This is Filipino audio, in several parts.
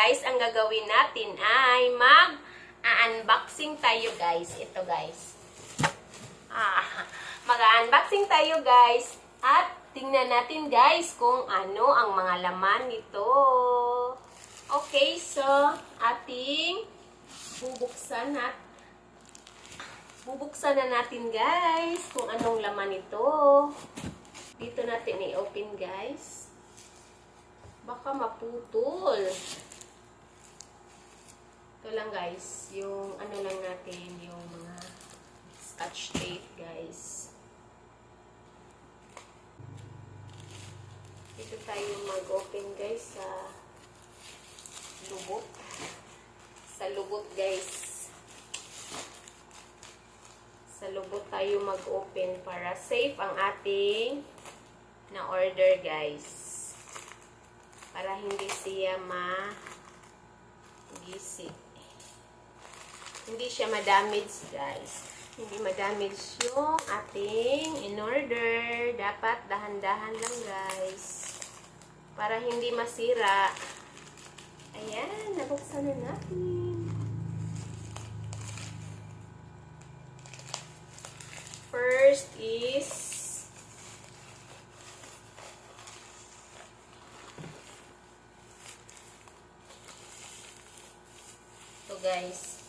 guys, ang gagawin natin ay mag-unboxing tayo guys. Ito guys. Mag-unboxing tayo guys. At tingnan natin guys kung ano ang mga laman nito. Okay, so ating bubuksan na natin guys kung anong laman ito. Dito natin i-open guys. Baka maputol. Ito lang guys, yung ano lang natin, yung mga scotch tape guys. Dito tayo mag-open guys sa lubot. Sa lubot guys. Sa lubot tayo mag-open para safe ang ating na-order guys. Para hindi siya ma-gisi. Hindi siya ma-damage guys. Hindi ma-damage yung ating in-order. Dapat dahan-dahan lang guys. Para hindi masira. Ayan, nabuksan na natin. First is guys,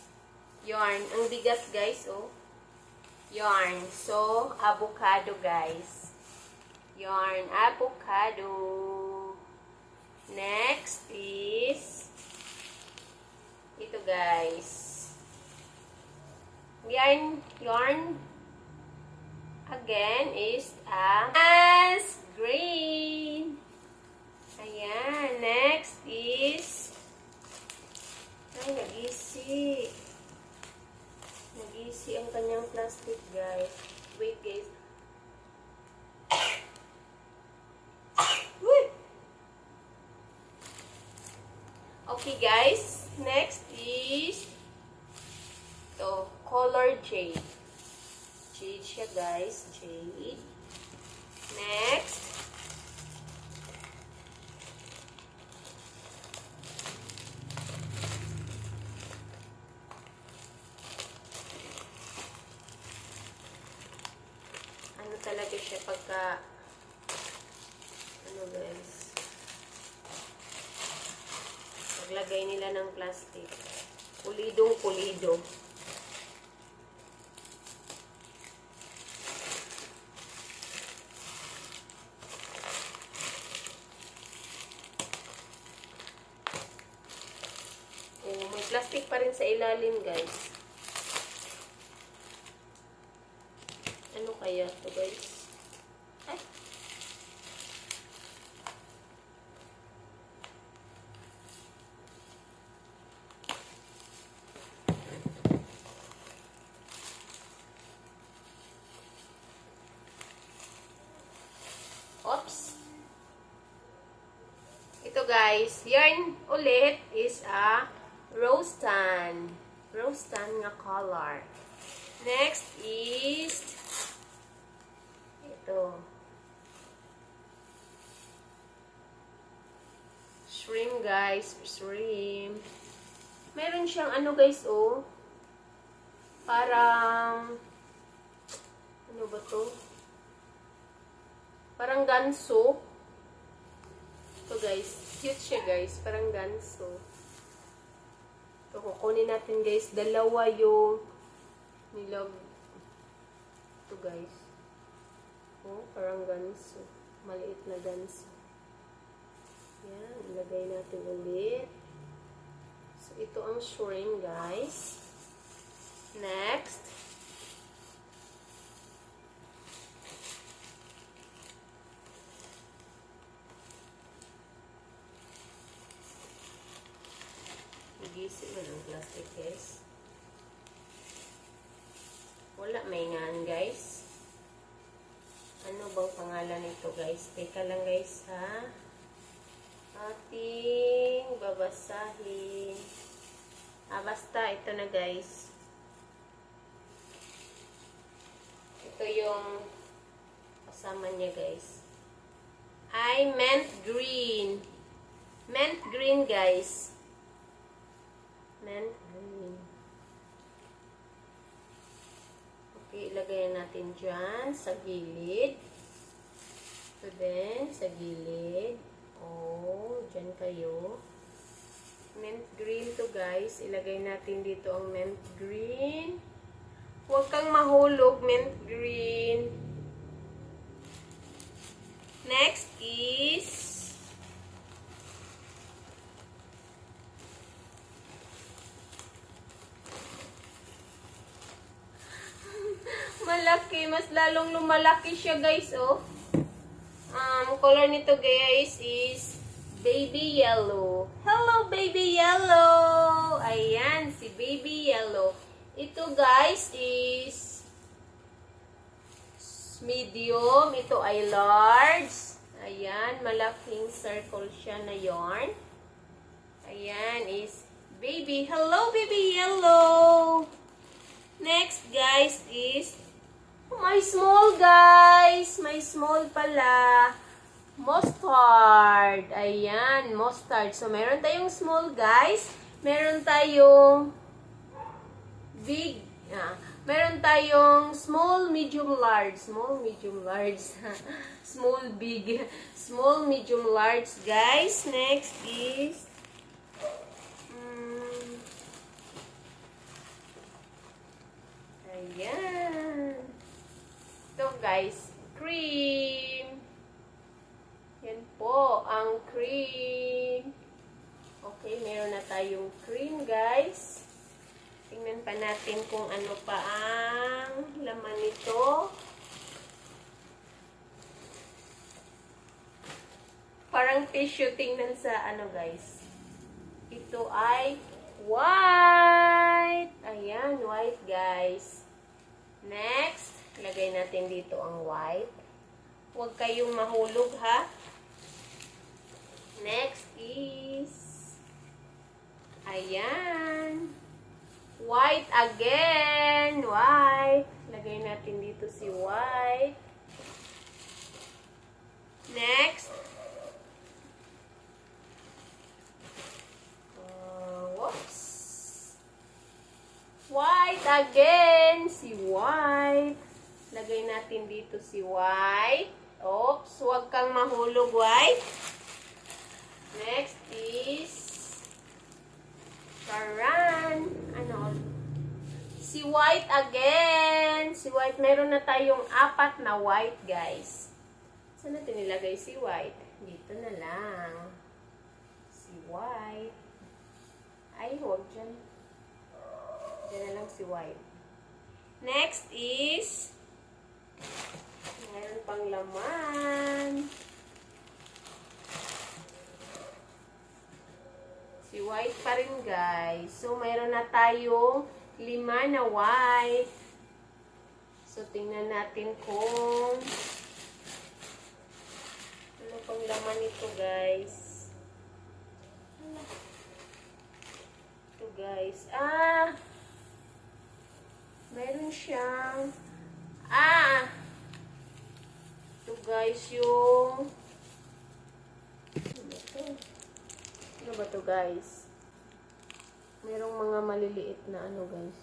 yarn. Ang bigat guys, oh. Yarn. So, avocado guys. Yarn, avocado. Next is ito guys. Yarn again is as green. Ayan. Next is ay, nag-isi. Nag-isi ang kanyang plastic, guys. Wait, guys. Okay, guys. Next is ito, color jade. Jade siya, guys. Jade. Next. Talaga siya pagka ano guys, paglagay nila ng plastic, pulidong pulido. Oh, may plastic pa rin sa ilalim guys. Ano kaya to guys? Ay. Oops. Ito guys, yarn ulit is a rostan. Rostan nga color. Next is ito. Shrimp guys. Shrimp. Meron siyang ano guys oh. Parang ano ba to? Parang ganso. Ito guys. Cute siya guys. Parang ganso. Ito kukunin natin guys. Dalawa yung nilog. Ito guys. Oh, parang ganso. Maliit na ganso. Yan, ilagay natin ulit. So, ito ang shrimp, guys. Next. Igisip mo ng plastic, guys. Wala, may ngan, guys. Ano bang pangalan nito guys? Teka lang guys ha. Ating babasahin. Basta ito na guys. Ito yung kasama niya guys. Ay mint green. Mint green guys. Mint green. Okay, ilagay natin dyan sa gilid. So then, sa gilid. Oh, dyan kayo. Mint green to guys. Ilagay natin dito ang mint green. Huwag kang mahulog, mint green. Next is malaki. Mas lalong lumalaki siya guys, oh. Color nito guys is baby yellow. Hello, baby yellow! Ayan, si baby yellow. Ito guys is medium. Ito ay large. Ayan, malaking circle siya na yarn. Ayan is baby. Hello, baby yellow! Next guys is my small guys. My small pala. Mustard. Ayan, mustard. So, meron tayong small guys. Meron tayong big. Meron tayong small, medium, large. Small, medium, large. Small, big. Small, medium, large guys. Next is ayan. Ito guys, cream. Yan po, ang cream. Okay, meron na tayong cream, guys. Tingnan pa natin kung ano pa ang laman nito. Parang tissue, tingnan sa ano, guys. Ito ay white. Ayan, white, guys. Next, lagay natin dito ang white. Huwag kayong mahulog, ha? Next is, ayan, white again, white. Lagay natin dito si white. Next, whoops, white again, si white. Lagay natin dito si white. Oops, huwag kang mahulog, white. Next is Charan. Ano? Si white again. Si white. Meron na tayong 4 na white, guys. Saan natin nilagay si white? Dito na lang. Si white. Ay, huwag dyan. Dyan na lang si white. Next is meron pang laman. Si white pa rin, guys. So, mayroon na tayong 5 na white. So, tingnan natin kung ano pang laman ito, guys. Ito, guys. Mayroon siyang ito, guys, yung ano ba to, guys? Merong mga maliliit na ano, guys.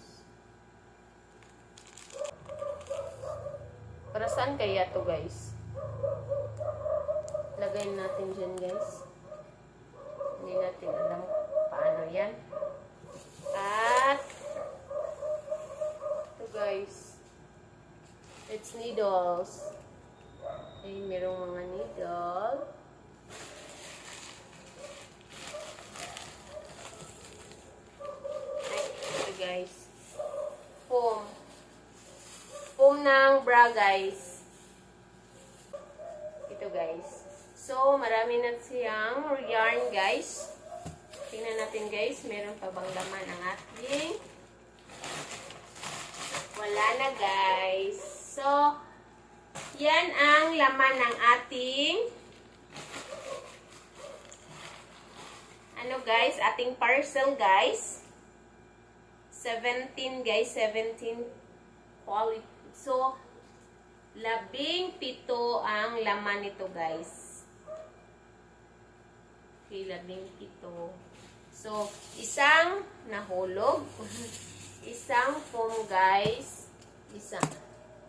Para saan kaya to, guys? Lagay natin dyan, guys. Hindi natin alam paano yan. At ito, guys. It's needles. Ay, merong mga needle. Guys, foam ng bra, guys. Ito, guys. So, marami na siyang yarn, guys. Tingnan natin, guys. Meron pa bang laman ang ating? Wala na, guys. So, yan ang laman ng ating ano, guys, ating parcel, guys. 17, guys. 17 quality. So, 17 ang laman nito, guys. Okay, 17. So, isang nahulog. Isang foam, guys.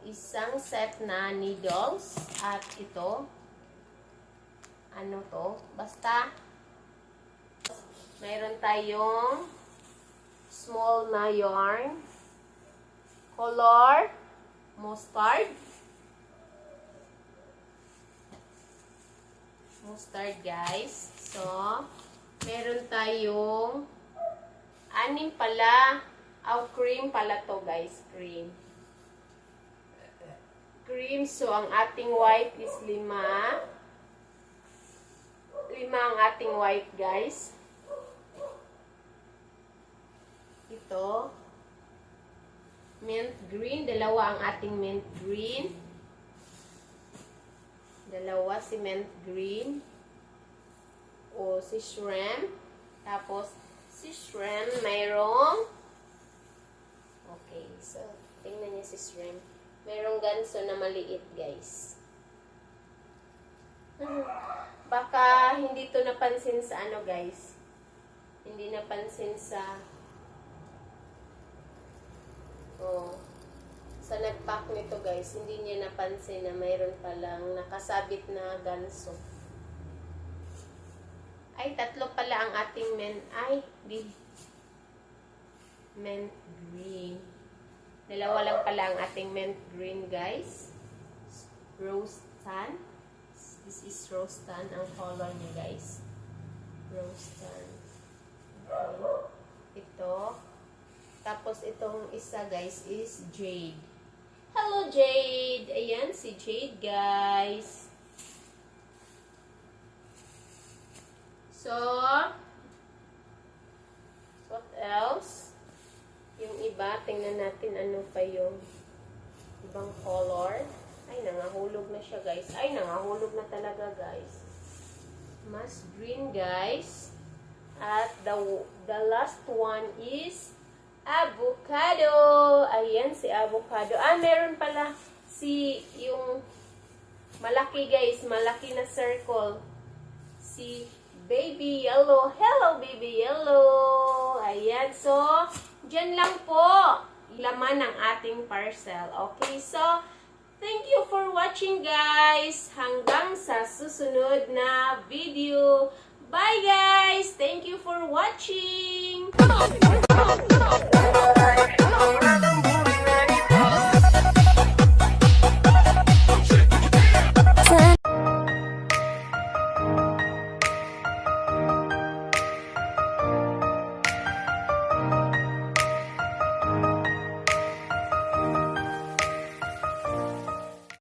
Isang set na needles. At ito, ano to? Basta, mayroon tayong small na yarn. Color mustard. Mustard, guys. So, meron tayong 6 pala. Cream pala to, guys. Cream. Cream. So, ang ating white is 5. 5 ang ating white, guys. Ito. Mint green. 2 ang ating mint green. 2 si mint green. O si shrimp. Tapos, si shrimp mayroong okay. So, tingnan niyo si shrimp. Mayroong ganso na maliit, guys. Baka hindi to napansin sa ano, guys. Hindi napansin sa sa nagpack nito, guys. Hindi niya napansin na mayroon palang nakasabit na ganso. Ay, 3 pala ang ating mint green. 2 lang pala ang ating mint green, guys. Rose tan. This is rose tan ang color niya, guys. Rose tan. Okay. Ito. Tapos itong isa, guys, is jade. Hello, Jade! Ayan, si Jade, guys. So, what else? Yung iba, tingnan natin ano pa yung ibang color. Ay, nangahulog na siya, guys. Ay, nangahulog na talaga, guys. Mas green, guys. At the last one is avocado. Ayan, si avocado. Meron pala yung malaki, guys. Malaki na circle. Si baby yellow. Hello, baby yellow. Ayan. So, dyan lang po laman ng ating parcel. Okay, so, thank you for watching, guys. Hanggang sa susunod na video. Bye, guys. Thank you for watching.